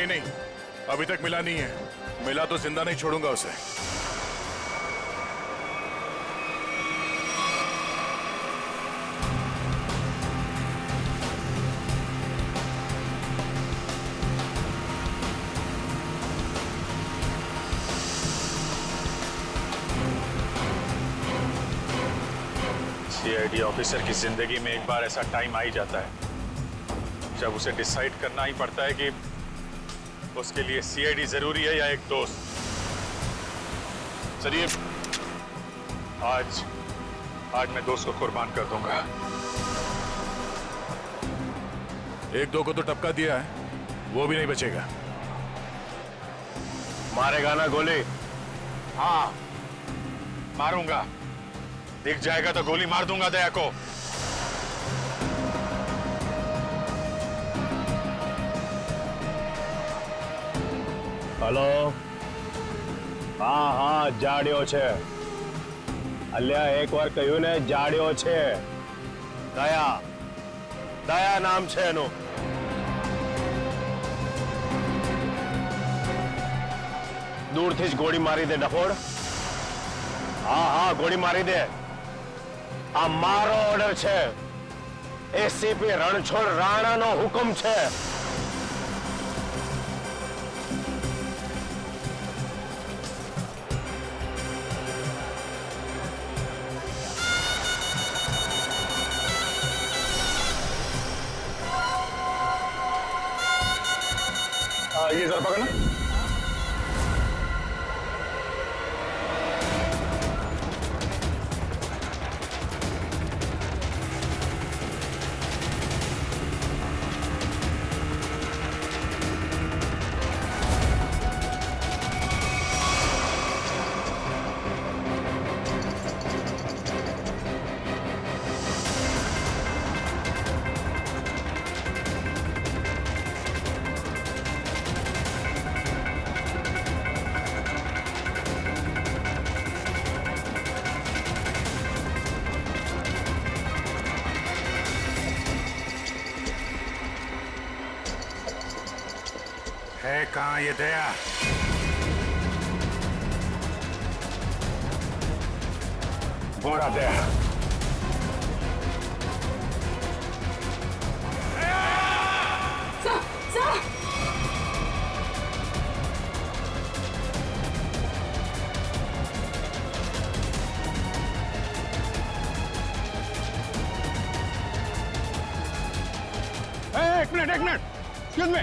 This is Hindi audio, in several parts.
नहीं नहीं, अभी तक मिला नहीं है। मिला तो जिंदा नहीं छोड़ूंगा उसे। सीआईडी ऑफिसर की जिंदगी में एक बार ऐसा टाइम आ ही जाता है जब उसे डिसाइड करना ही पड़ता है कि उसके लिए सीआईडी जरूरी है या एक दोस्त। चलिए, आज मैं दोस्त को कुर्बान कर दूंगा। एक दो को तो टपका दिया है, वो भी नहीं बचेगा। मारेगा ना गोली? हाँ, मारूंगा। दिख जाएगा तो गोली मार दूंगा दया को। हेलो, हाँ हाँ, જાડ્યો છે। અલ્યા એકવાર કહ્યું ને, જાડ્યો છે। દયા નામ છે એનું। દૂરથી જ ગોળી મારી દે ડફોડ। હા હા, ગોળી મારી દે। આ મારો ઓર્ડર છે। એસીપી રણછોડ રાણાનો હુકમ છે। ये जरा पकड़ना। है कहाँ ये दया? बोरा दया। एक मिनट एक्सक्यूज मी।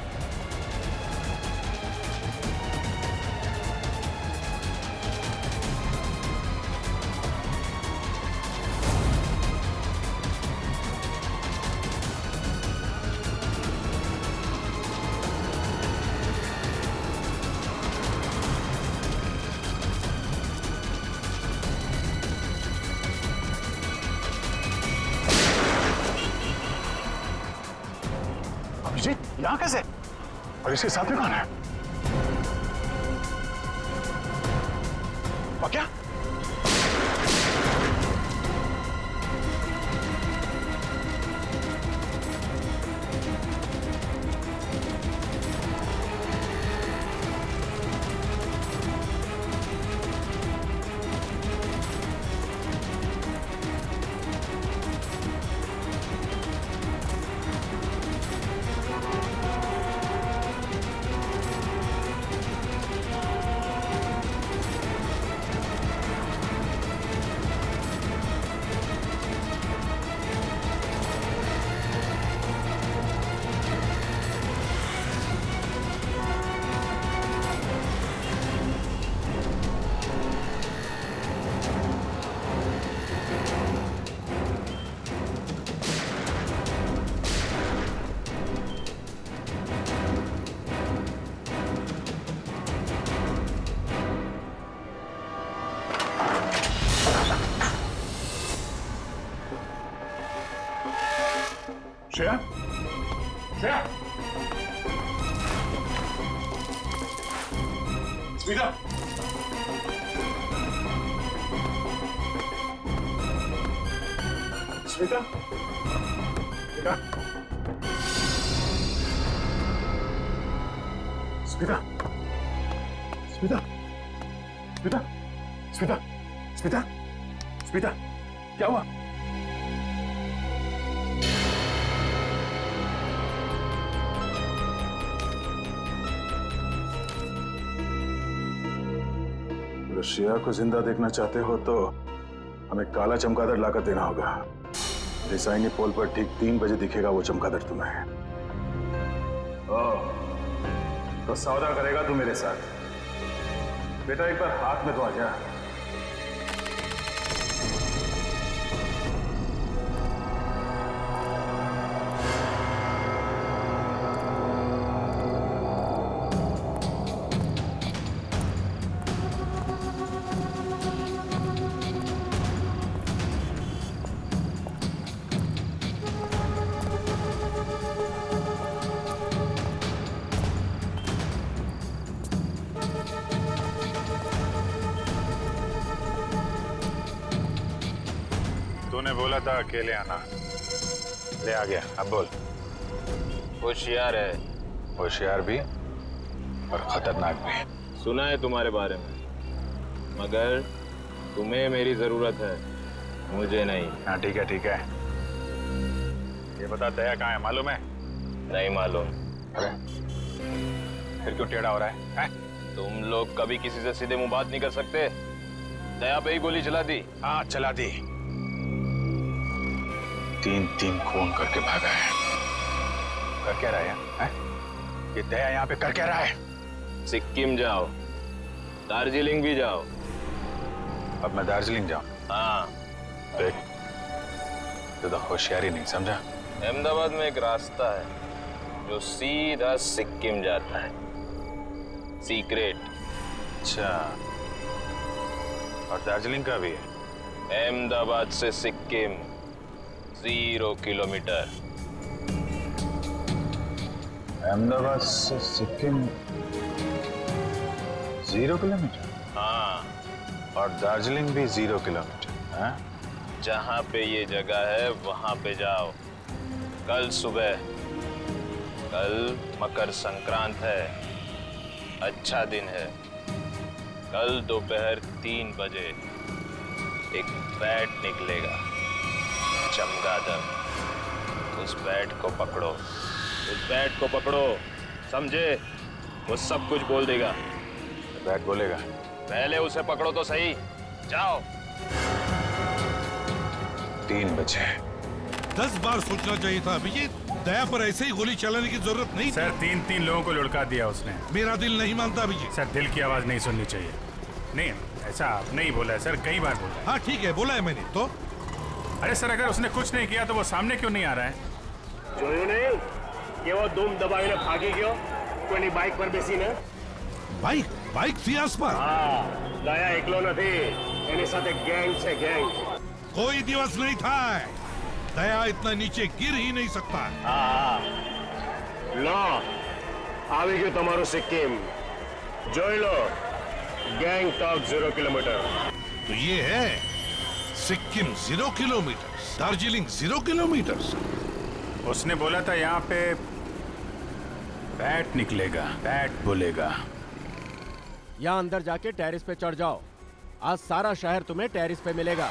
यहाँ कैसे? और इसके साथ में कौन है? क्या? श्रेया? श्रेया? स्मिता? स्मिता? बेटा? स्मिता, स्मिता, स्मिता, स्मिता, स्मिता, स्मिता, क्या हुआ? अगर श्रेया को जिंदा देखना चाहते हो तो हमें काला चमगादड़ लाकर देना होगा। रिसाइनी पोल पर ठीक 3 बजे दिखेगा वो चमगादड़ तुम्हें। तो सौदा करेगा तू मेरे साथ। बेटा एक बार हाथ में तो आ जा। तूने बोला था अकेले आना, ले आ गया। अब बोल। होशियार है, होशियार भी और खतरनाक भी। सुना है तुम्हारे बारे में, मगर तुम्हें मेरी जरूरत है, मुझे नहीं। हाँ ठीक है ठीक है। ये बता दया कहाँ है, मालूम है? नहीं मालूम। अरे फिर क्यों टेढ़ा हो रहा है, हैं? तुम लोग कभी किसी से सीधे मुंह बात नहीं कर सकते। दया पे ही गोली चला दी। हाँ चला दी। 3 खून करके भागा है। कर क्या रहा है? ये दया यहाँ पे कर क्या रहा है? सिक्किम जाओ, दार्जिलिंग भी जाओ। अब मैं दार्जिलिंग जाऊं? हाँ। देख, तो होशियारी नहीं समझा। अहमदाबाद में एक रास्ता है जो सीधा सिक्किम जाता है, सीक्रेट। अच्छा, और दार्जिलिंग का भी है? अहमदाबाद से सिक्किम 0 किलोमीटर। अहमदाबाद से सिक्किम 0 किलोमीटर? हाँ, और दार्जिलिंग भी 0 किलोमीटर? हाँ? जहाँ पे ये जगह है वहाँ पे जाओ कल सुबह। कल मकर संक्रांत है, अच्छा दिन है। कल दोपहर 3 बजे एक बैट निकलेगा, चमगादड़। उस बैट को पकड़ो, उस बैट को पकड़ो, समझे? वो सब कुछ बोल देगा। बैट बोलेगा? पहले उसे पकड़ो तो सही। जाओ। 3 बजे। 10 बार सोचना चाहिए था अभिजीत। दया पर ऐसे ही गोली चलाने की जरूरत नहीं थी। सर 3 लोगों को लुढ़का दिया उसने। मेरा दिल नहीं मानता अभिजीत। सर दिल की आवाज नहीं सुननी चाहिए। नहीं, ऐसा आपने ही बोला है सर, कई बार बोला। हाँ ठीक है, बोला है मैंने तो। अरे सर अगर उसने कुछ नहीं किया तो वो सामने क्यों नहीं आ रहा है? જોયું નહીં કેવો ધૂમ દબાવીને ભાગી ગયો? કોઈની બાઇક પર બેસીને? बाइक थी आस पास। હા, દયા એકલો નથી, એની સાથે ગેંગ છે, ગેંગ। कोई दिवस नहीं था। दया इतना नीचे गिर ही नहीं सकता। હા, લો આવી ગયું તમારું સિક્કિમ। જોઈ લો, ગેંગટોક 0 કિલોમીટર। तो ये है सिक्किम 0 किलोमीटर, दार्जिलिंग 0 किलोमीटर। उसने बोला था यहाँ पे बैट निकलेगा, बैट बोलेगा। यहाँ अंदर जाके टेरिस पे चढ़ जाओ। आज सारा शहर तुम्हें टेरिस पे मिलेगा।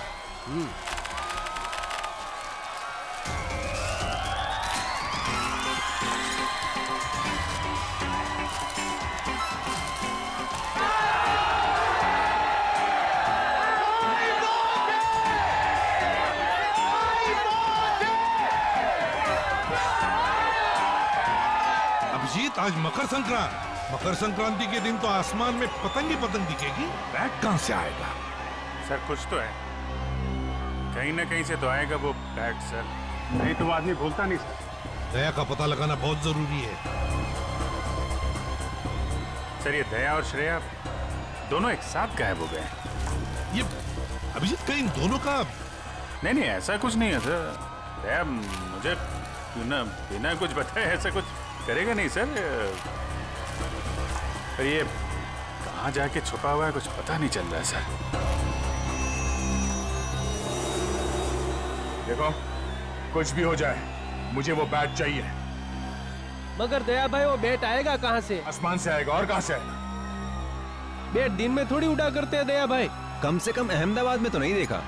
अभिजीत, आज मकर संक्रांति के दिन तो आसमान में पतंग ही पतंग दिखेगी। बैट कहाँ से आएगा? सर कुछ तो है, कहीं ना कहीं से तो आएगा वो बैट सर। नहीं तो आदमी भूलता नहीं सर। दया का पता लगाना बहुत जरूरी है। सर ये दया और श्रेया दोनों एक साथ गायब हो गए। ये अभिजीत कहीं दोनों का? नहीं ऐसा कुछ नहीं है सर। दया मुझे बिना कुछ बताए ऐसा कुछ करेगा नहीं सर। पर ये कहाँ जाके छुपा हुआ है कुछ पता नहीं चल रहा है सर। देखो कुछ भी हो जाए मुझे वो बैट चाहिए। मगर दया भाई वो बैट आएगा कहाँ से? आसमान से आएगा और कहां से आएगा? बैट दिन में थोड़ी उड़ा करते हैं दया भाई। कम से कम अहमदाबाद में तो नहीं देखा।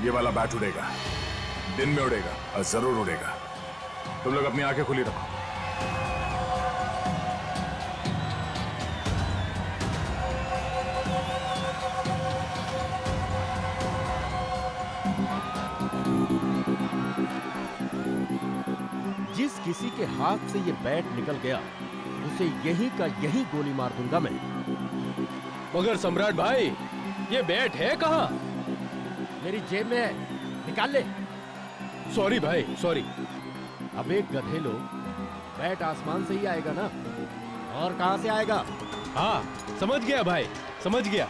ये वाला बैट उड़ेगा, दिन में उड़ेगा और जरूर उड़ेगा। तुम लोग अपनी आंखें खुली रखो। जिस किसी के हाथ से ये बैट निकल गया उसे यहीं का यहीं गोली मार दूंगा मैं। मगर सम्राट भाई ये बैट है कहाँ? मेरी जेब में है, निकाल ले। सॉरी भाई सॉरी। अब एक गधे लोग, बैट आसमान से ही आएगा ना, और कहां से आएगा? हाँ समझ गया भाई, समझ गया।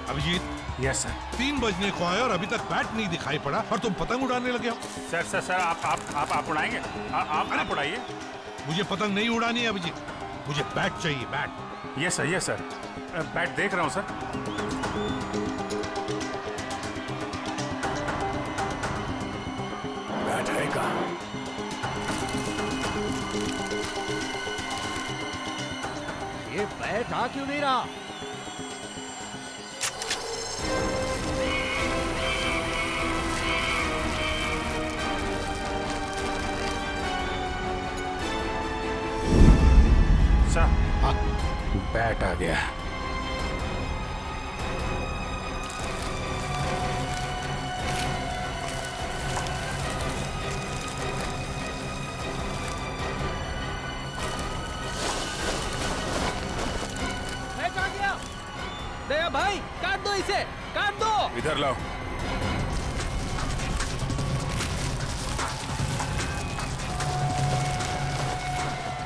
Abhijit, yes sir. 3 बजने को आए और अभी तक बैट नहीं दिखाई पड़ा और तुम पतंग उड़ाने लगे हो। सर सर सर आप उड़ाएंगे? आप उड़ाइए। मुझे पतंग नहीं उड़ानी है अभिजीत, मुझे बैट चाहिए, बैट। Yes sir. बैट देख रहा हूँ सर। बैट है कहाँ? ये बैट आ क्यों नहीं रहा? सर बैट आ गया। बैट आ गया। दया भाई काट दो इसे, काट दो। इधर लाओ।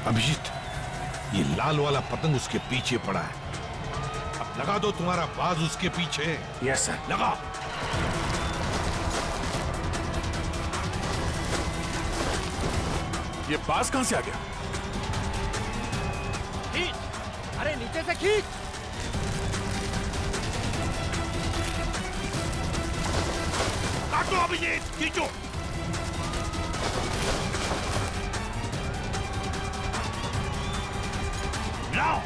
अभिजीत, ये लाल वाला पतंग उसके पीछे पड़ा है, अब लगा दो तुम्हारा बाज उसके पीछे। Yes sir. लगा। ये बाज कहां से आ गया? खींच, अरे नीचे से खींच। काटो अभिजीत, खींचो। लाओ।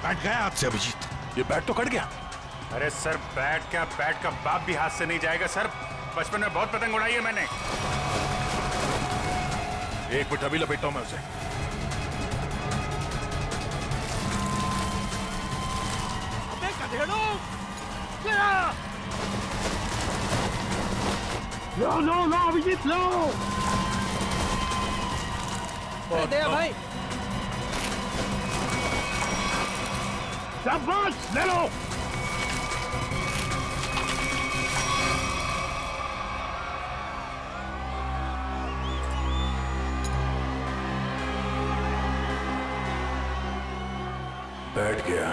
बैठ गया हाथ से अभिजीत। ये बैट तो कट गया। अरे सर बैट का बाप भी हाथ से नहीं जाएगा सर। बचपन में बहुत पतंग उड़ाई है मैंने। एक मिनट अभी लपेटता हूं मैं उसे। अबे गधेड़ो, लो अभिजीत लो। दया भाई शाबाश, ले लो। बैठ गया,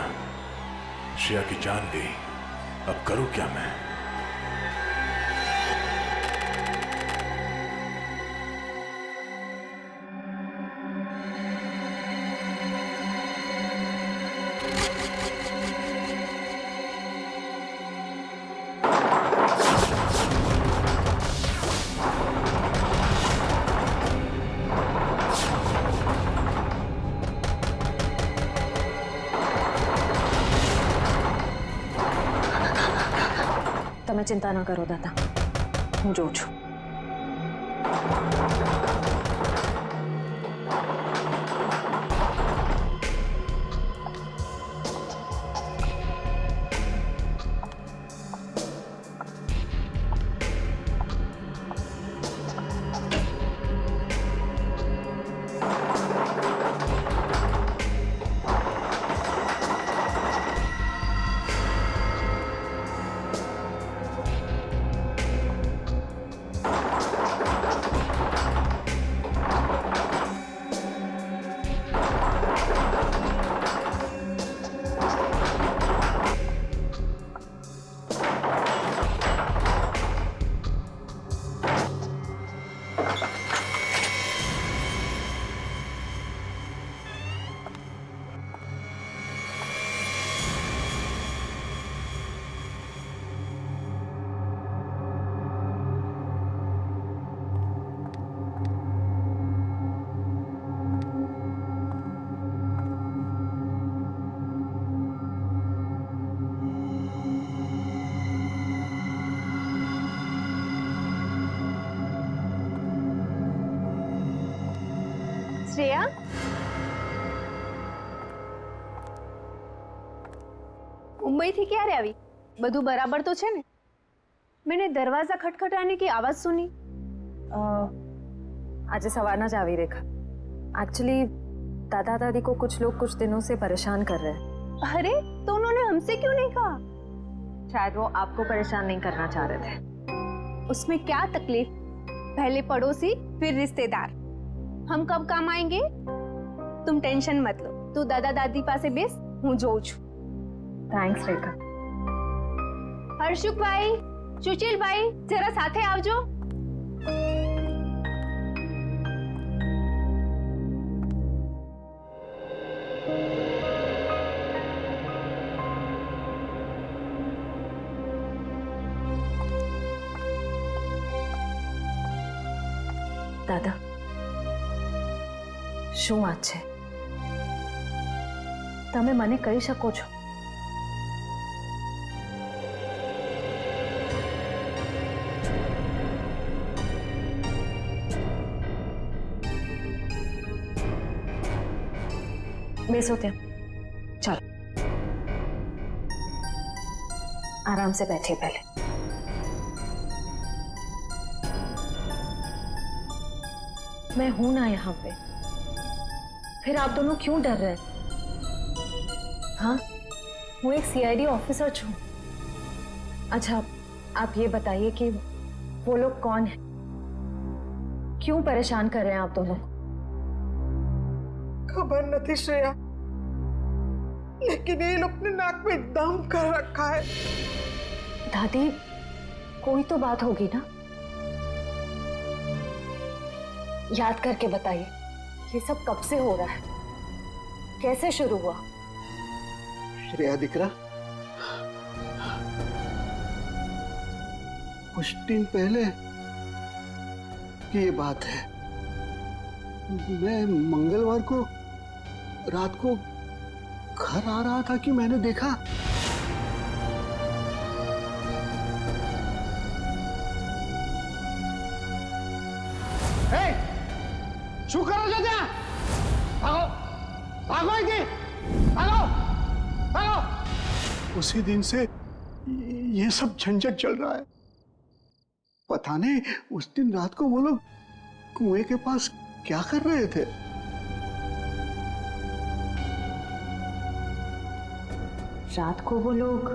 श्रेया की जान गई। अब करूं क्या मैं? તમે ચિંતા ન કરો દાદા, હું જોઉં છું. શ્રેયા, मुंबईથી ક્યારે આવી? બધું બરાબર તો છે ને? मैंने दरवाजा खटखटाने की आवाज सुनी। आज सवारना जावी रेखा। एक्चुअली दादा दादी को कुछ लोग कुछ दिनों से परेशान कर रहे हैं। अरे तो उन्होंने हमसे क्यों नहीं कहा? शायद वो आपको परेशान नहीं करना चाह रहे थे। उसमें क्या तकलीफ? पहले पड़ोसी फिर रिश्तेदार, हम कब काम आएंगे? तुम टेंशन मत लो, तू दादा दादी पासे बेस, हूँ जोઉં છું। थैंक्स रेखा। हर्षुक भाई, सुशील भाई, जरा साथे आवजो। दादा, શું વાત છે? તમે મને કહી શકો છો? બેસો ત્યાં, ચાલો आराम से बैठिए पहले। मैं हूं ना यहाँ पे, फिर आप दोनों क्यों डर रहे हैं? हाँ, वो एक सीआईडी ऑफिसर छू। अच्छा, आप ये बताइए कि वो लोग कौन हैं? क्यों परेशान कर रहे हैं आप दोनों? खबर नहीं श्रेया, लेकिन ये लोग ने नाक में दम कर रखा है। दादी, कोई तो बात होगी ना? याद करके बताइए, ये सब कब से हो रहा है? कैसे शुरू हुआ? श्रेया दिकरा, कुछ दिन पहले की ये बात है। मैं मंगलवार को रात को घर आ रहा था कि मैंने देखा शू करो जो त्या? भागो भागो इधर, भागो भागो। उसी दिन से ये सब झंझट चल रहा है। पता नहीं उस दिन रात को वो लोग कुएं के पास क्या कर रहे थे। रात को वो लोग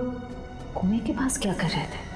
कुएं के पास क्या कर रहे थे?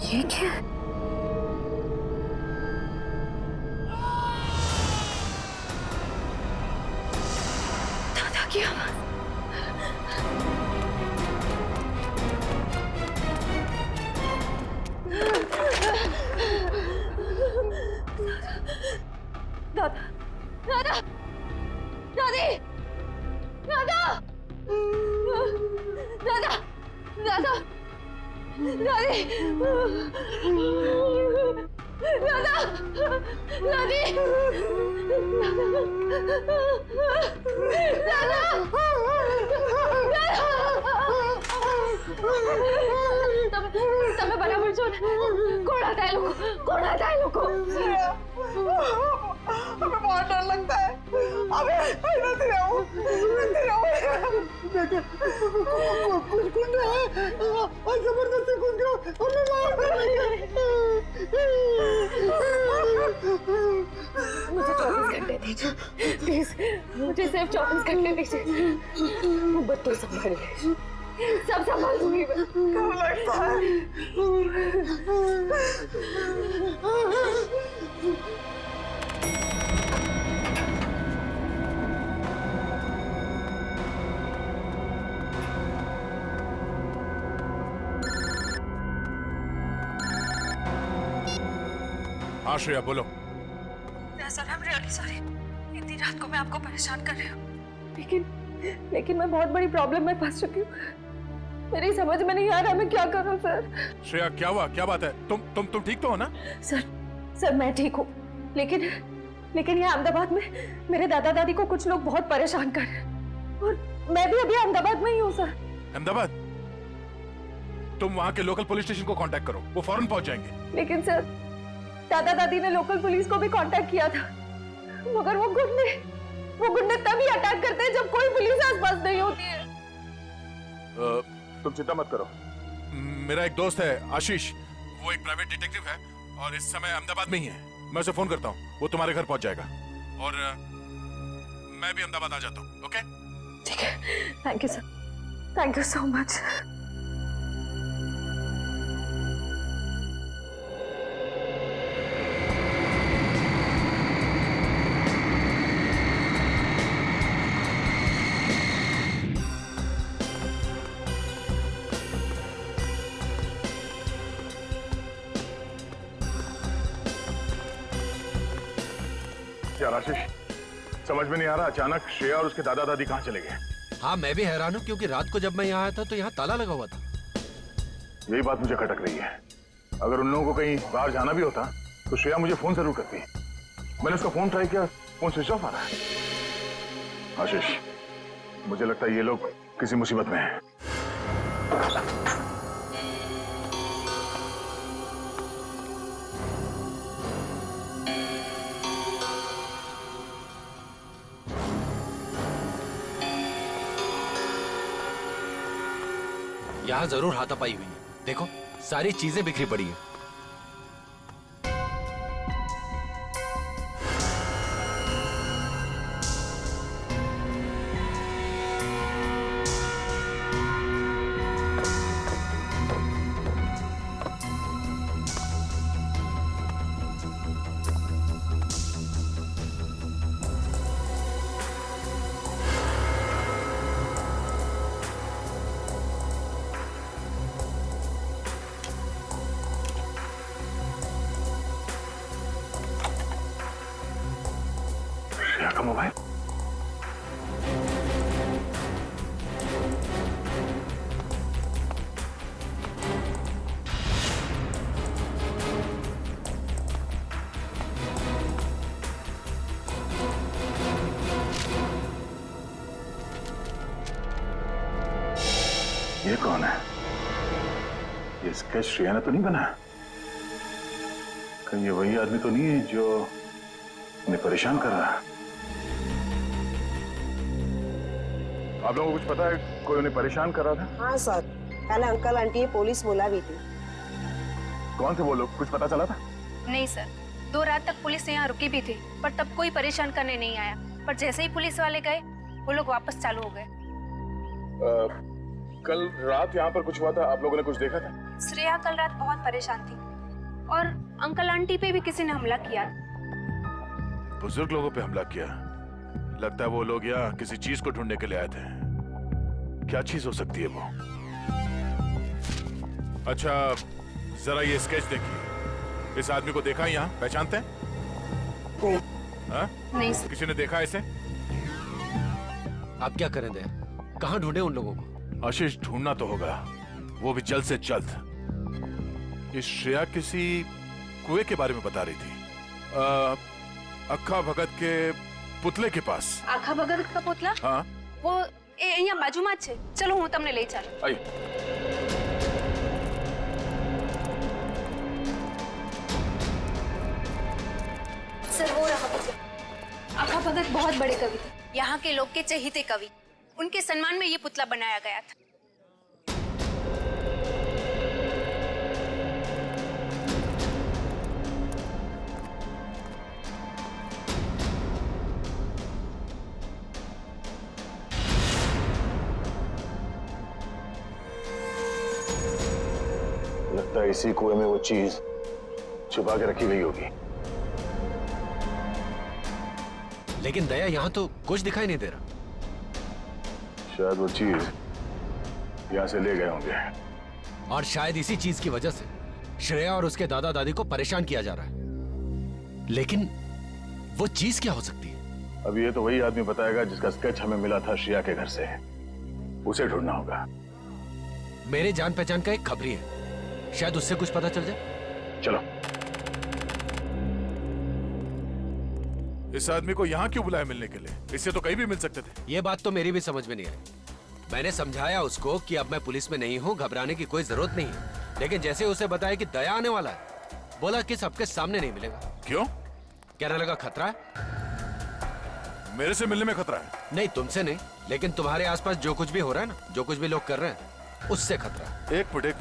ये क्या? दादा की आवाज। दादा, दादा, दादी, दादा, दादा, दादा, दादी दादा दादी दादा તમે બરાબર છો ને? કોણ હતા એ લોકો? કોણ હતા એ લોકો? हमें बहुत डर लगता है। अबे नहीं रहूं। बेटे कुछ गुंडे हैं और जबरदस्ती घुस गए हमें मार डालेंगे। मुझे 24 घंटे दीजिए प्लीज, मुझे सिर्फ 24 घंटे दीजिए। बच्चों संभाल ले, सब संभाल दूंगी मैं। कब लगता है? हाँ श्रेया बोलो। Sir I am really sorry, इतनी रात को मैं आपको परेशान कर रही हूँ, लेकिन मैं बहुत बड़ी प्रॉब्लम में फंस चुकी हूँ। मेरी समझ में नहीं आ रहा मैं क्या करूँ सर। श्रेया क्या हुआ, क्या बात है? तुम ठीक तो हो ना? सर मैं ठीक हूँ, लेकिन यहाँ अहमदाबाद में मेरे दादा दादी को कुछ लोग बहुत परेशान कर रहे हैं और मैं भी अभी अहमदाबाद में ही हूँ सर। अहमदाबाद? तुम वहाँ के लोकल पुलिस स्टेशन को कांटेक्ट करो, वो फौरन पहुंच जाएंगे। लेकिन सर दादा दादी ने लोकल पुलिस को भी कांटेक्ट किया था, मगर वो गुंडे तभी अटैक करते हैं जब कोई पुलिस आसपास नहीं होती है। तुम चिंता मत करो, मेरा एक दोस्त है आशीष, वो एक प्राइवेट डिटेक्टिव है और इस समय अहमदाबाद में ही है। मैं उसे फोन करता हूँ, वो तुम्हारे घर पहुंच जाएगा और मैं भी अहमदाबाद आ जाता हूँ। ओके ठीक है, thank you sir, thank you so much. यार आशीष, समझ में नहीं आ रहा, अचानक श्रेया और उसके दादा दादी कहाँ चले गए? हाँ मैं भी हैरान हूँ, क्योंकि रात को जब मैं यहाँ आया था तो यहाँ ताला लगा हुआ था। यही बात मुझे खटक रही है। अगर उन लोगों को कहीं बाहर जाना भी होता तो श्रेया मुझे फोन जरूर करती। मैंने उसका फोन ट्राई किया, फोन स्विच ऑफ आ रहा है। आशीष, मुझे लगता है ये लोग किसी मुसीबत में हैं। यहाँ जरूर हाथापाई हुई है, देखो सारी चीजें बिखरी पड़ी है। श्रेया का मोबाइल? ये कौन है? ये स्केच श्रेया ने तो नहीं बनाया? कहीं ये वही आदमी तो नहीं है जो उन्हें परेशान कर रहा है? आप लोगों को कुछ पता है कोई उन्हें परेशान कर रहा था? हाँ सर, कल अंकल आंटी ये पुलिस बुला भी थी। कौन थे वो लोग, कुछ पता चला था? नहीं सर, 2 रात तक पुलिस यहाँ रुकी भी थी, पर तब कोई परेशान करने नहीं आया। पर जैसे ही पुलिस वाले गए, वो लोग वापस चालू हो गए। कल रात यहाँ पर कुछ हुआ था, आप लोगों ने कुछ देखा था? श्रेया कल रात बहुत परेशान थी और अंकल आंटी पे भी किसी ने हमला किया। बुजुर्ग लोगों पे हमला किया? लगता है वो लोग यहाँ किसी चीज को ढूंढने के लिए आए थे। क्या चीज हो सकती है वो? अच्छा जरा ये स्केच देखिए, इस आदमी को देखा यहाँ, पहचानते हैं? नहीं सर। किसी ने देखा इसे? आप क्या करें दे, कहाँ ढूंढे उन लोगों को? आशीष ढूंढना तो होगा, वो भी जल्द से जल्द। कि श्रेया किसी कुएं के बारे में बता रही थी, अक्खा भगत के पुतले के पास। आखा भगत का पुतला? हाँ, वो અહીંયા બાજુમાં જ છે. ચલો હું તમને લઈ ચાલું. आइए। सर वो रहा पुतला. आखा भगत बहुत बड़े कवि थे, यहाँ के लोग के चहेते कवि. उनके सम्मान में ये पुतला बनाया गया था. लगता है इसी कुएं में वो चीज छुपा के रखी गई होगी। लेकिन दया, यहाँ तो कुछ दिखाई नहीं दे रहा। शायद वो चीज यहाँ से ले गए होंगे, और शायद इसी चीज की वजह से श्रेया और उसके दादा दादी को परेशान किया जा रहा है। लेकिन वो चीज क्या हो सकती है? अब ये तो वही आदमी बताएगा जिसका स्केच हमें मिला था श्रेया के घर से। उसे ढूंढना होगा। मेरे जान पहचान का एक खबरी है, शायद उससे कुछ पता चल जाए। चलो। इस आदमी को यहाँ क्यों बुलाया मिलने के लिए? इससे तो कहीं भी मिल सकते थे। ये बात तो मेरी भी समझ में नहीं आई। मैंने समझाया उसको कि अब मैं पुलिस में नहीं हूँ, घबराने की कोई जरूरत नहीं है। लेकिन जैसे उसे बताया कि दया आने वाला है, बोला कि सबके सामने नहीं मिलेगा। क्यों? कहने लगा खतरा है। मेरे से मिलने में खतरा है? नहीं, तुमसे नहीं, लेकिन तुम्हारे आसपास जो कुछ भी हो रहा है ना, जो कुछ भी लोग कर रहे हैं, उससे खतरा है। एक मिनट।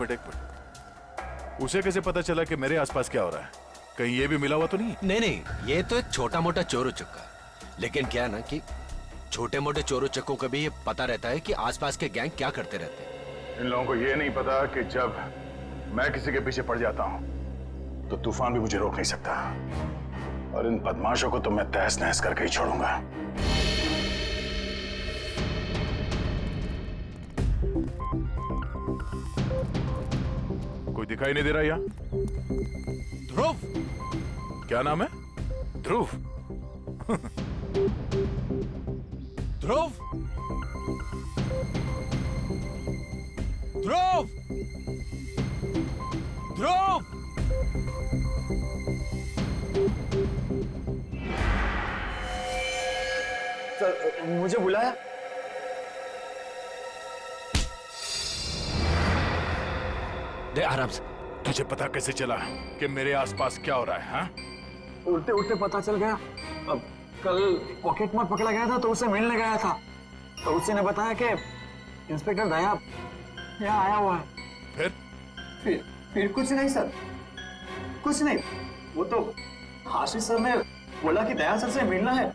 उसे कैसे पता चला कि मेरे आसपास क्या हो रहा है? कहीं ये भी मिला हुआ तो नहीं? नहीं, ये तो एक छोटा मोटा चोर उचक्का है। लेकिन क्या है ना कि छोटे मोटे चोर उचक्कों को भी ये पता रहता है कि आसपास के गैंग क्या करते रहते हैं। इन लोगों को ये नहीं पता कि जब मैं किसी के पीछे पड़ जाता हूं तो तूफान भी मुझे रोक नहीं सकता। और इन बदमाशों को तो मैं तहस नहस करके ही छोड़ूंगा। कोई दिखाई नहीं दे रहा यहाँ? ध्रुव? क्या नाम है? ध्रुव? ध्रुव? ध्रुव? ध्रुव? सर, मुझे बुलाया? दे आराम से। तुझे पता कैसे चला कि मेरे आसपास क्या हो रहा है? हाँ? उड़ते उड़ते पता चल गया। अब कल पॉकेट मार पकड़ा गया था तो उससे मिलने गया था, तो उसी ने बताया कि इंस्पेक्टर दया यहाँ आया हुआ है। फिर कुछ नहीं सर, कुछ नहीं। वो तो आशीष सर ने बोला कि दया सर से मिलना है।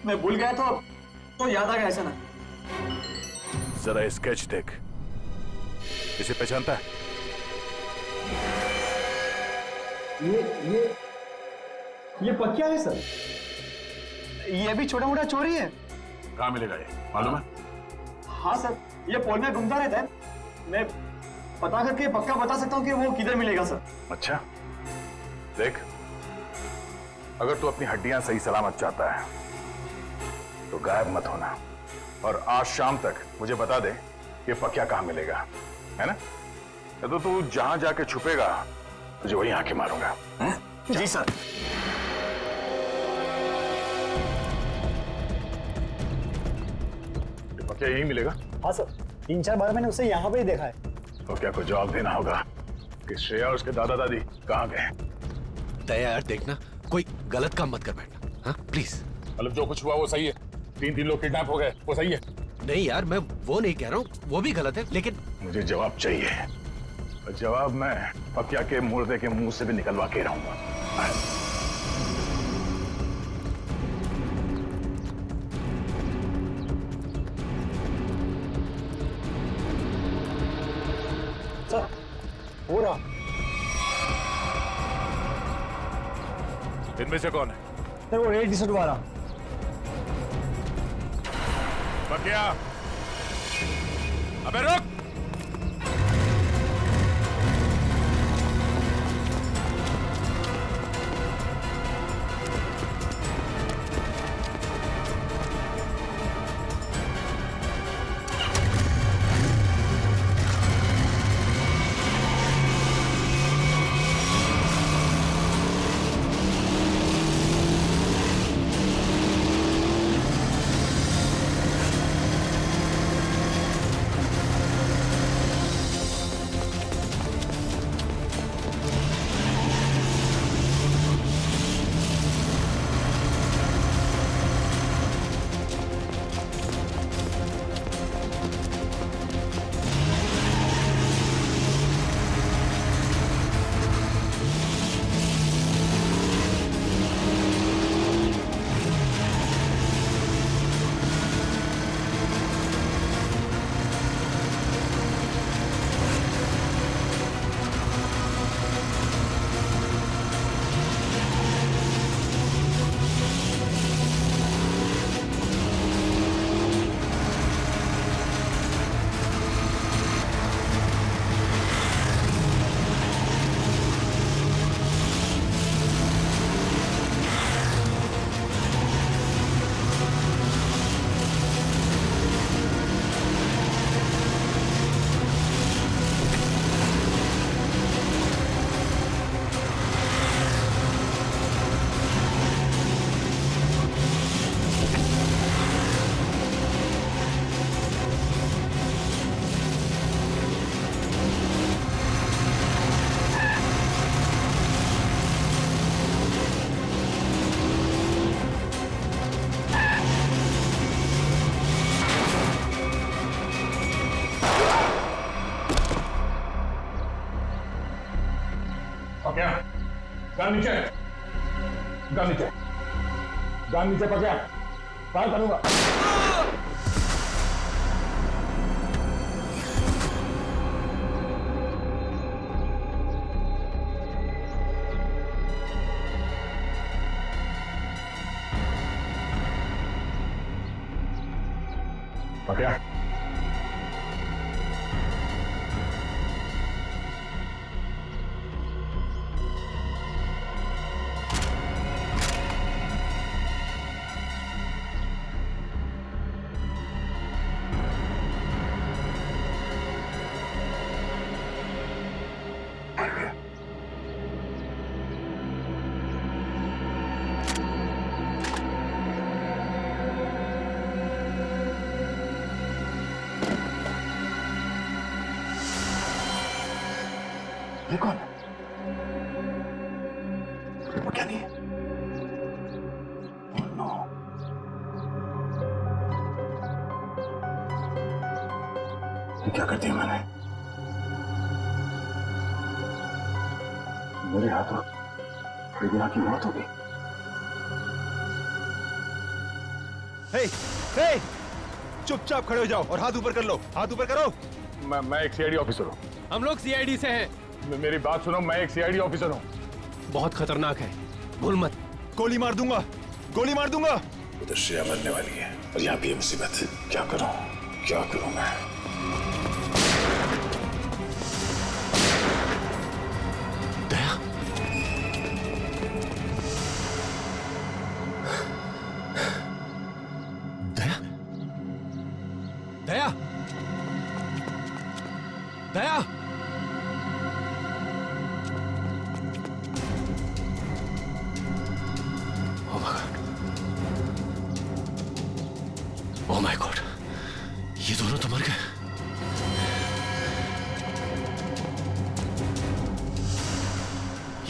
मैं भूल गया तो याद आ गया ऐसा ना। जरा स्केच देख, इसे पहचानता है? ये पक्या है सर। ये भी छोटा मोटा चोरी है। कहाँ मिलेगा ये, मालूम है? हाँ सर, ये पोल में घूमता रहता है। मैं पता करके पक्का बता सकता हूँ कि वो किधर मिलेगा सर। अच्छा, देख, अगर तू अपनी हड्डियां सही सलामत चाहता है तो गायब मत होना, और आज शाम तक मुझे बता दे कि पक्या कहाँ मिलेगा, है ना? तो तू जहां जाके छुपेगा तुझे वहीं आके मारूंगा। जी सर। पक्या यहीं मिलेगा? हाँ सर, 3-4 बार मैंने उसे यहाँ पे ही देखा है। तो क्या को जवाब देना होगा कि श्रेया और उसके दादा दादी कहाँ गए। दया यार, देखना कोई गलत काम मत कर बैठना, हाँ प्लीज। मतलब जो कुछ हुआ वो सही है? 3 लोग किडनैप हो गए, वो सही है? नहीं यार, मैं वो नहीं कह रहा हूँ, वो भी गलत है, लेकिन मुझे जवाब चाहिए, और जवाब मैं पक्या के मुर्दे के मुंह से भी निकलवा के रहूंगा। सर, हो रहा। इनमें से कौन है? सर, वो रेड टी-शर्ट वाला। पक्या, अबे रुक! गान नीचे, गान नीचे, गान नीचे पकड़, फायर करूंगा। पकड़ा। ये कौन है? वो क्या नहीं है? Oh, no. ये क्या कर दिया मैंने? मेरे हाथों रिगिना की मौत हो गई। हे, हे, चुपचाप खड़े हो जाओ और हाथ ऊपर कर लो, हाथ ऊपर करो। मैं एक सीआईडी ऑफिसर हूँ। हम लोग सीआईडी से हैं। मेरी बात सुनो, मैं एक सीआईडी ऑफिसर हूँ। बहुत खतरनाक है, भूल मत। गोली मार दूंगा, गोली मार दूंगा। उधर श्रेया मरने वाली है और यहाँ भी मुसीबत। क्या करूँ, क्या करूँ मैं? दया, दया, दया, दया। ओह माय गॉड, ये दोनों तो मर गए।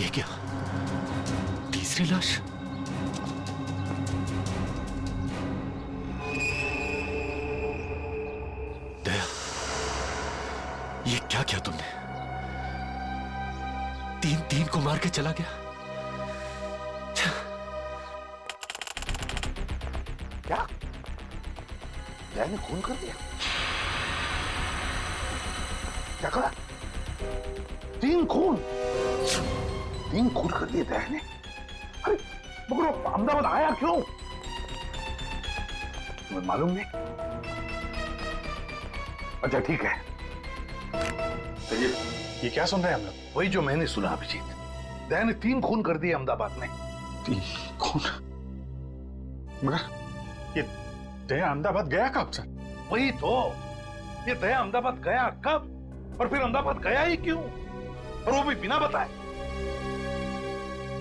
ये क्या, तीसरी लाश? दया, ये क्या किया तुमने? तीन को मार के चला गया। क्या? दया ने खून कर दिया? क्या करा? 3 खून कर दिए दया ने? अरे मगर वो अहमदाबाद आया क्यों? तुम्हें मालूम नहीं? अच्छा ठीक है, तो ये क्या सुन रहे हैं हम लोग? वही जो मैंने सुना अभिजीत। दया ने 3 खून कर दिए अहमदाबाद में। 3 खून? मगर ये दया अहमदाबाद गया कब सर? वही तो, ये दया अहमदाबाद गया कब और फिर अहमदाबाद गया ही क्यों, और वो भी बिना बताए?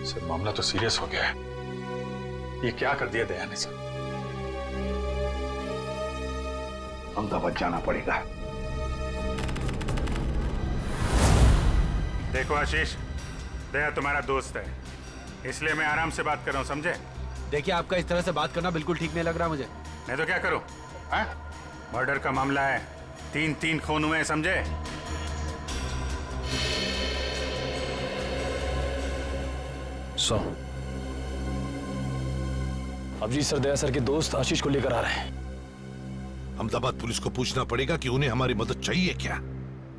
सर मामला तो सीरियस हो गया है। ये क्या कर दिया दया ने सर? अहमदाबाद जाना पड़ेगा। देखो आशीष, दया तुम्हारा दोस्त है, इसलिए मैं आराम से बात कर रहा हूँ, समझे? देखिए, आपका इस तरह से बात करना बिल्कुल ठीक नहीं लग रहा मुझे। नहीं तो क्या करूं? मर्डर का मामला है, 3 खून हुए हैं, समझे? अभिजीत सर दया सर के दोस्त आशीष को लेकर आ रहे हैं। अहमदाबाद पुलिस को पूछना पड़ेगा कि उन्हें हमारी मदद चाहिए क्या,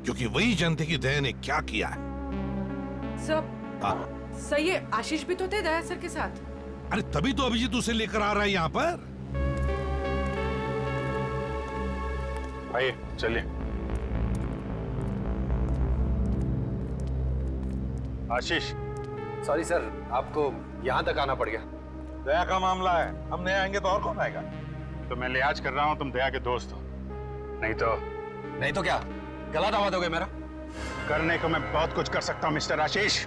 क्योंकि वही जानते कि दया ने क्या किया है। सर ये आशीष भी तो थे दया सर के साथ। अरे तभी तो अभिजीत उसे लेकर आ रहा है यहाँ पर। आइए चलिए। आशीष, सॉरी सर, आपको यहाँ तक आना पड़ गया। दया का मामला है, हम नहीं आएंगे तो और कौन आएगा? तो मैं लिहाज कर रहा हूँ, तुम दया के दोस्त हो। नहीं तो क्या गला दबा दोगे मेरा? करने को मैं बहुत कुछ कर सकता हूँ मिस्टर आशीष।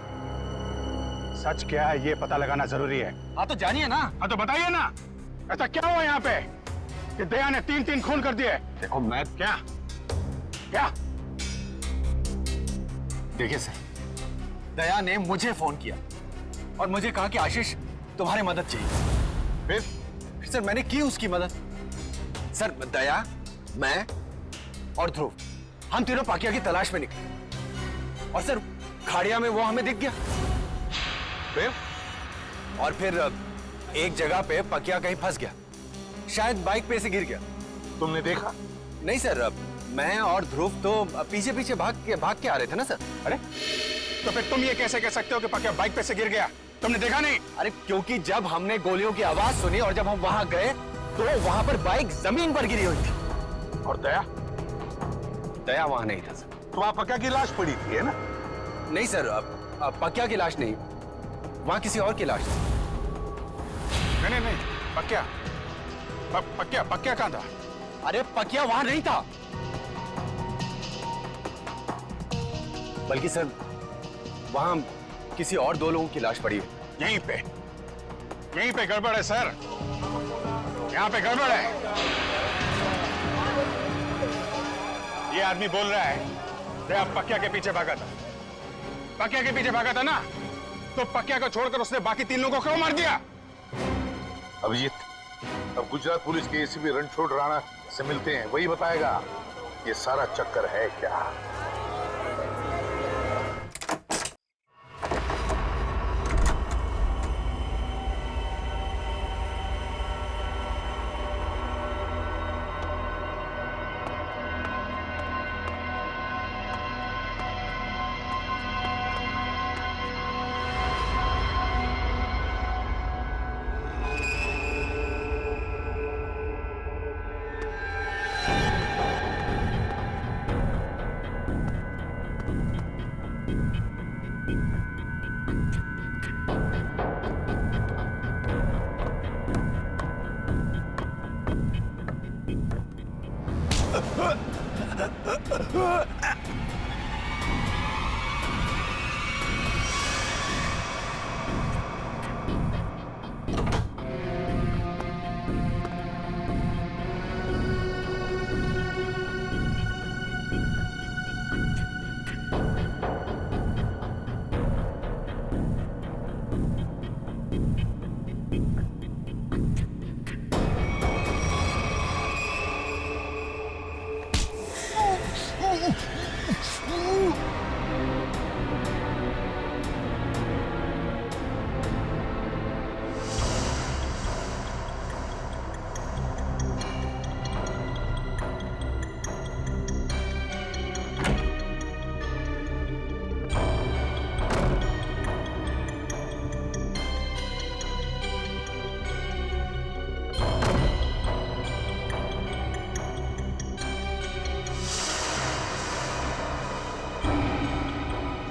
सच क्या है ये पता लगाना जरूरी है। हाँ तो जानिए ना। हाँ तो बताइए ना, ऐसा क्या हुआ यहाँ पे कि दया ने 3 खून कर दिए? देखो मैं क्या? देखिए सर, दया ने मुझे फोन किया और मुझे कहा कि आशीष तुम्हारी मदद चाहिए। फिर सर मैंने की उसकी मदद। सर दया, मैं और ध्रुव, हम तीनों पाकिया की तलाश में निकले और सर खाड़िया में वो हमें दिख गया। और फिर एक जगह पे पकिया कहीं फंस गया, शायद बाइक पे से गिर गया। तुमने देखा? नहीं सर, मैं और ध्रुव तो पीछे पीछे भाग के आ रहे थे ना सर। अरे तो फिर तुम ये कैसे कह सकते हो कि पकिया बाइक पे से गिर गया? तुमने देखा नहीं? अरे क्योंकि जब हमने गोलियों की आवाज सुनी और जब हम वहां गए तो वहां पर बाइक जमीन पर गिरी हुई थी। और दया? दया वहां नहीं था सर। तो वहां पक्का की लाश पड़ी थी, है ना? नहीं सर, पकिया की लाश नहीं, वहां किसी और की लाश थी। नहीं, पकिया पकिया कहां था? अरे पकिया वहां नहीं था, बल्कि सर वहां किसी और 2 लोगों की लाश पड़ी है। यहीं पे गड़बड़ है सर, यहाँ पे गड़बड़ है। ये आदमी बोल रहा है कि आप पकिया के पीछे भागा था। पकिया के पीछे भागा था ना, तो पकिया को छोड़कर उसने बाकी 3 लोगों को क्यों मार दिया? अभिजीत, अब गुजरात पुलिस के एसीपी रणछोड़ राणा से मिलते हैं, वही बताएगा ये सारा चक्कर है क्या।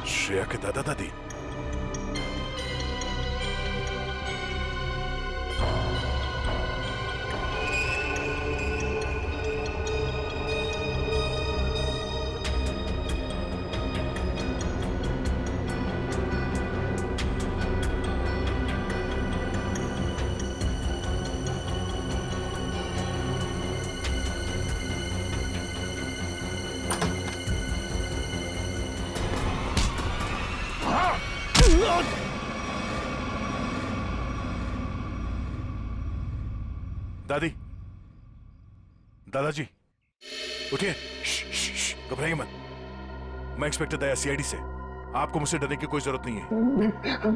श्रेया के दादा दादी? दादी, दादाजी, उठिए। घबराइए मत। मैं इंस्पेक्टर दया, सीआईडी से। आपको मुझसे डरने की कोई जरूरत नहीं है।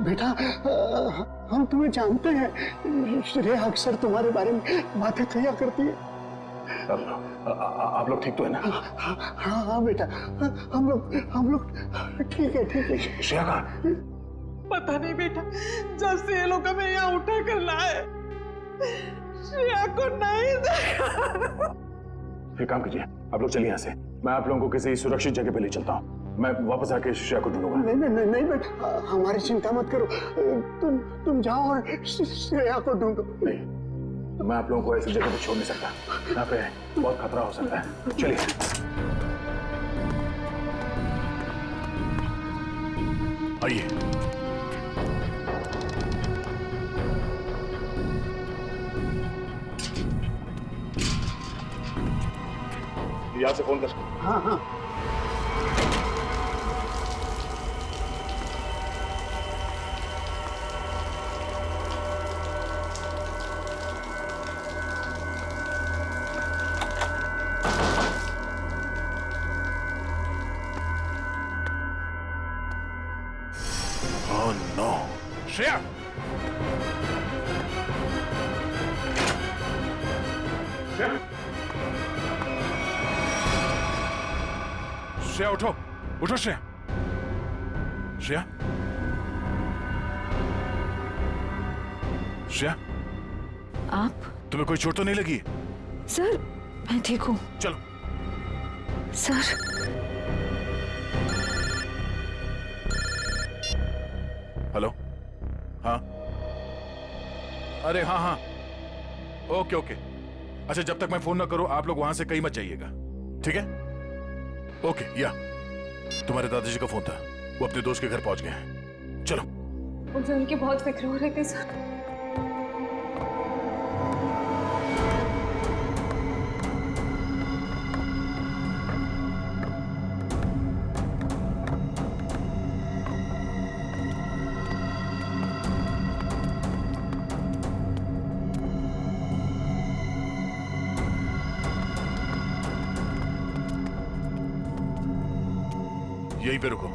बेटा, हम तुम्हें जानते हैं। श्रेया अक्सर तुम्हारे बारे में बातें किया करती है। आप लोग ठीक तो है ना? हाँ बेटा, हम लोग ठीक है। श्रेया कहाँ? पता नहीं बेटा, जब से ये लोग हमें यहाँ उठा कर लाए, श्रेया को नहीं देखा। एक काम कीजिए, आप लोग चलिए यहाँ से। मैं आप लोगों को किसी सुरक्षित जगह पे ले चलता हूँ। मैं वापस आके श्रेया को ढूंढूंगा। नहीं बेटा, हमारी चिंता मत करो। तुम जाओ और श्रेया को ढूंढो। नहीं, मैं आप लोगों को ऐसी जगह पे छोड़ नहीं सकता। यहाँ पे बहुत खतरा हो सकता है। चलिए। आइए। यहाँ से फोन कर। हाँ। ओह नो, श्रेया, श्रेया उठो, उठो श्रेया। श्रेया, श्रेया, आप? तुम्हें कोई चोट तो नहीं लगी? सर, मैं ठीक हूँ। चलो। सर। हेलो, हाँ, अरे हाँ हाँ, ओके ओके। अच्छा, जब तक मैं फोन ना करूं आप लोग वहां से कहीं मत जाइएगा, ठीक है? ओके। या तुम्हारे दादाजी का फोन था, वो अपने दोस्त के घर पहुंच गए हैं। चलो। मुझे उनकी बहुत फिक्र हो रही थी सर। यहीं पे रुको।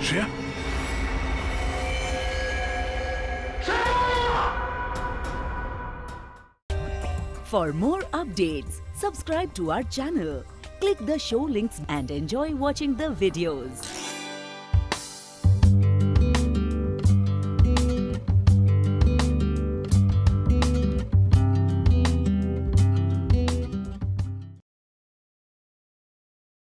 Shreya, For more updates, subscribe to our channel, click the show links and enjoy watching the videos.